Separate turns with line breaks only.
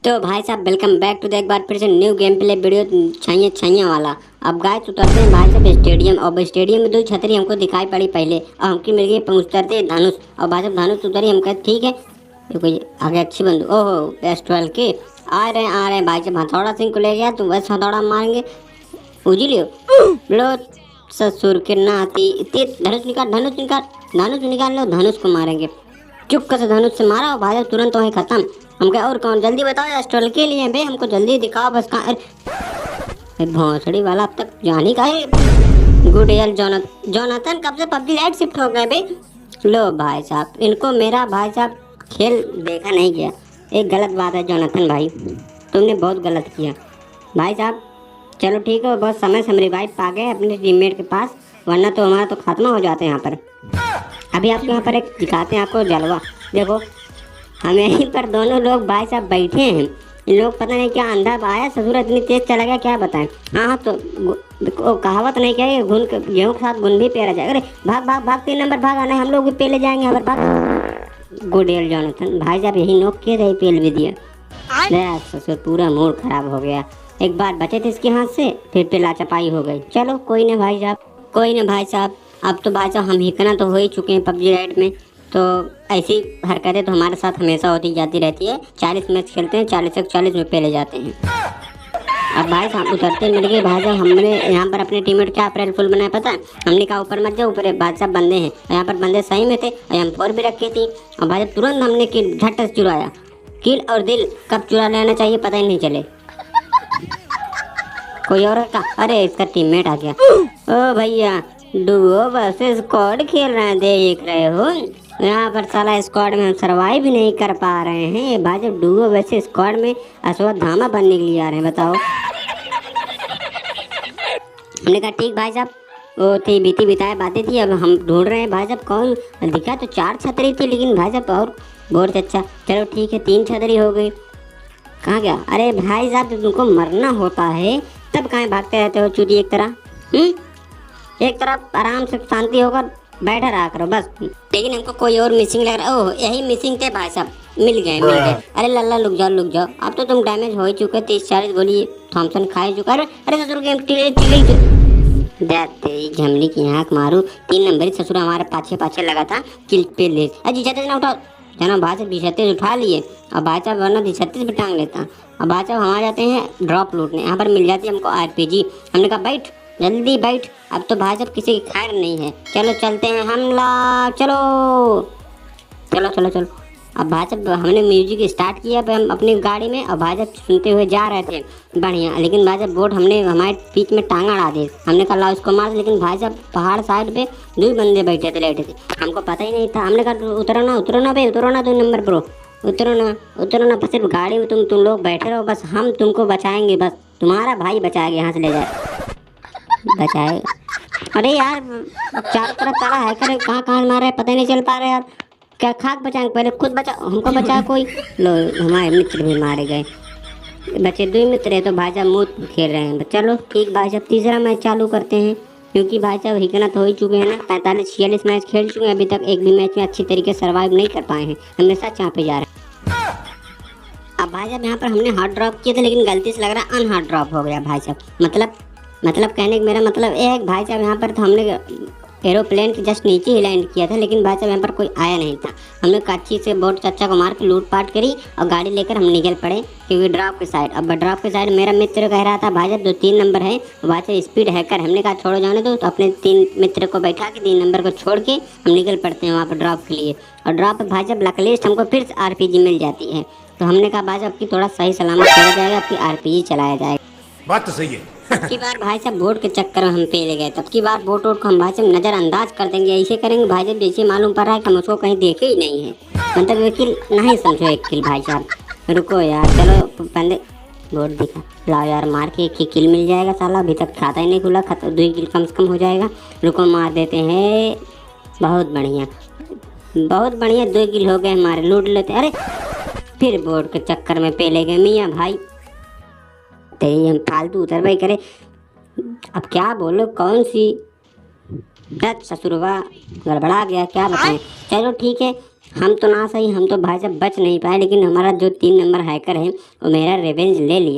तो भाई साहब वेलकम बैक टू द एक बार फिर से न्यू गेम प्ले वीडियो छैया वाला। अब गाइस उतरते हैं भाई साहब स्टेडियम। और स्टेडियम में दो छतरी हमको दिखाई पड़ी पहले और हमकी मिल गई उतरते धनुष। और भाई साहब धनुष उतरी हम कहते ठीक है कोई आगे अच्छी बंदू। ओहो S12 के आ रहे हैं भाई साहब। हथौड़ा सिंह को ले गया तो बस हथौड़ा मारेंगे उजी लो ससुर के नाती। धनुष निकाल लो धनुष को मारेंगे। चुप से धनुष से मारा और भाई तुरंत वहीं खत्म। हम कहे और कौन जल्दी बताओ S12 के लिए बे हमको जल्दी दिखाओ बस कहाँ। भौंसड़ी वाला अब तक जानी का है। गुड यार जोनाथन कब से पबजी लाइट शिफ्ट हो गए बे। लो भाई साहब इनको मेरा भाई साहब खेल देखा नहीं गया। एक गलत बात है जोनाथन भाई, तुमने बहुत गलत किया भाई साहब। चलो ठीक है बहुत समय से हम रिवाइव पा गए अपने टीममेट के पास, वरना तो हमारा तो खात्मा हो जाते हैं यहाँ पर। अभी आपके यहाँ पर एक दिखाते हैं आपको जलवा। देखो हम यहीं पर दोनों लोग भाई साहब बैठे हैं। इन लोग पता नहीं क्या अंधा आया ससुर इतनी तेज चला गया क्या बताएं। हाँ तो वो कहावत नहीं क्या घुन गेहूँ के साथ घुन भी पेरा जाएगा। अरे भाग 3 नंबर भाग आना हम लोग भी पेले जाएंगे यहाँ पर भाग। गुड एल जोनाथन भाई साहब यही नोक किए थे पेल भी दिया। ससुर पूरा मूड खराब हो गया। एक बार बचे थे इसके हाथ से फिर पेला चपाई हो गई। चलो कोई ना भाई साहब अब तो भाई साहब हम हिकना तो हो ही चुके हैं पबजी राइड में। तो ऐसी हरकतें तो हमारे साथ हमेशा होती जाती रहती है। 40 मैच खेलते हैं 40 में पहले जाते हैं। अब भाई साहब उतरते मिल गए भाई साहब। हमने यहाँ पर अपने टीममेट क्या अप्रैल फुल बनाया पता है। हमने कहा ऊपर मत जाओ ऊपर भाई साहब बंदे हैं। यहाँ पर बंदे सही में थे और M4 भी रखी थी। और भाई साहब तुरंत हमने किल झट से चुराया। किल और दिल कब चुरा लेना चाहिए पता ही नहीं चले। कोई और का अरे इसका टीममेट आ गया। ओ भैया डुओ वर्सेस स्क्वाड खेल रहे हैं देख रहे हो। यहाँ पर साला स्क्वाड में हम सर्वाइव भी नहीं कर पा रहे हैं भाई जब डुओ वर्सेस स्क्वाड में अश्वत्थामा बनने के लिए आ रहे हैं बताओ। हमने कहा ठीक भाई साहब वो थी बीती बिताए बातें थी। अब हम ढूंढ रहे हैं भाई साहब कौन दिखा तो 4 छतरी थी लेकिन भाई साहब और बहुत अच्छा। चलो ठीक है 3 छतरी हो गई। कहाँ गया अरे भाई साहब जब तुमको मरना होता है तब कहाँ भागते रहते हो चूती एक तरफ आराम से शांति होकर बैठा रहा करो बस। लेकिन हमको कोई और मिसिंग लग रहा है। ओह यही मिसिंग थे भाई साहब मिल गए। अरे लल्ला लुक जाओ अब तो तुम डैमेज हो ही चुके 30-40 गोली थॉमसन खा ही चुका। अरे ससुर गेम देते झमली की आँख मारू 3 नंबर ससुर हमारे पाछे लगा था किल पे ले। अजी छत्तीस ना उठाओ जना भाई साहब 36 उठा लिए। अब भाई साहब वरना 36 भी टांग लेता। अब भाई साहब हम आ जाते हैं ड्रॉप लूटने। यहाँ पर मिल जाती है हमको RPG। हमने कहा बैठ जल्दी बैठ अब तो भाई साहब किसी की खैर नहीं है। चलो चलते हैं हमला चलो। अब भाई साहब हमने म्यूजिक स्टार्ट किया हम अपनी गाड़ी में और भाई साहब सुनते हुए जा रहे थे बढ़िया। लेकिन भाई साहब बोट हमने हमारे बीच में टांगा अड़ा दी। हमने कहा ला उसको मार। लेकिन भाई साहब पहाड़ साइड पे 2 बंदे बैठे थे लेटे थे हमको पता ही नहीं था। हमने कहा उतरो ना 2 नंबर प्रो उतरो ना बस सिर्फ गाड़ी में तुम लोग बैठे रहो बस हम तुमको बचाएंगे बस तुम्हारा भाई बचाएगा यहाँ से ले जाए बचाए। अरे यार चारों तरफ सारा हैकर कहाँ मार रहा है पता ही नहीं चल पा रहा यार। क्या खाक बचाएंगे पहले खुद बचा हमको बचा कोई। लो हमारे मित्र भी मारे गए बचे 2 मित्र है तो भाई साहब मूत खेल रहे हैं। चलो ठीक भाई साहब तीसरा मैच चालू करते हैं क्योंकि भाई साहब हिकना तो हो ही चुके हैं ना। 45-46 मैच खेल चुके हैं अभी तक एक भी मैच में अच्छी तरीके से सर्वाइव नहीं कर पाए हैं। हमेशा चापे जा रहे हैं। अब भाई साहब यहाँ पर हमने हार्ड ड्रॉप किए थे लेकिन गलती से लग रहा है अनहार्ड ड्रॉप हो गया भाई साहब। मतलब कहने का मेरा मतलब एक भाई साहब यहाँ पर तो हमने एरोप्लेन के जस्ट नीचे ही लैंड किया था लेकिन भाई साहब यहाँ पर कोई आया नहीं था। हमने कच्ची से बोट चच्चा को मार के लूटपाट करी और गाड़ी लेकर हम निकल पड़े क्योंकि ड्रॉप के साइड। अब ड्रॉप के साइड मेरा मित्र कह रहा था भाई साहब 2-3 नंबर है भाई साहब स्पीड हैकर। हमने कहा छोड़ो जाने दो तो अपने 3 मित्र को बैठा के 3 नंबर को छोड़ के हम निकल पड़ते हैं वहाँ पर ड्रॉप के लिए। और ड्रॉप भाई साहब लकलिस्ट हमको फिर से RPG मिल जाती है। तो हमने कहा भाई साहब आपकी थोड़ा सही सलामत किया जाएगा आपकी RPG चलाया जाएगा।
बात तो सही है।
की बार भाई साहब बोट के चक्कर में हम पेले गए तब की बार बोट को हम भाई साहब नज़रअंदाज कर देंगे। ऐसे करेंगे भाई साहब जैसे मालूम पड़ रहा है कि हम उसको कहीं देखे ही नहीं है। मतलब एक किल नहीं समझो एक किल भाई साहब। रुको यार चलो बंदे बोट दिखा लाओ यार मार के एक किल मिल जाएगा साला अभी तक खाता ही नहीं खुला 2 किल कम से कम हो जाएगा। रुको मार देते हैं बहुत बढ़िया 2 किल हो गए हमारे लूट लेते। अरे फिर बोट के चक्कर में पेले गए मियाँ भाई तेरी हम फालतू उतर भाई करे। अब क्या बोलो कौन सी दस ससुरवा गड़बड़ा गया क्या बताएं। चलो ठीक है हम तो ना सही, हम तो भाई साहब बच नहीं पाए, लेकिन हमारा जो 3 नंबर हैकर है वो मेरा रिवेंज ले लिया।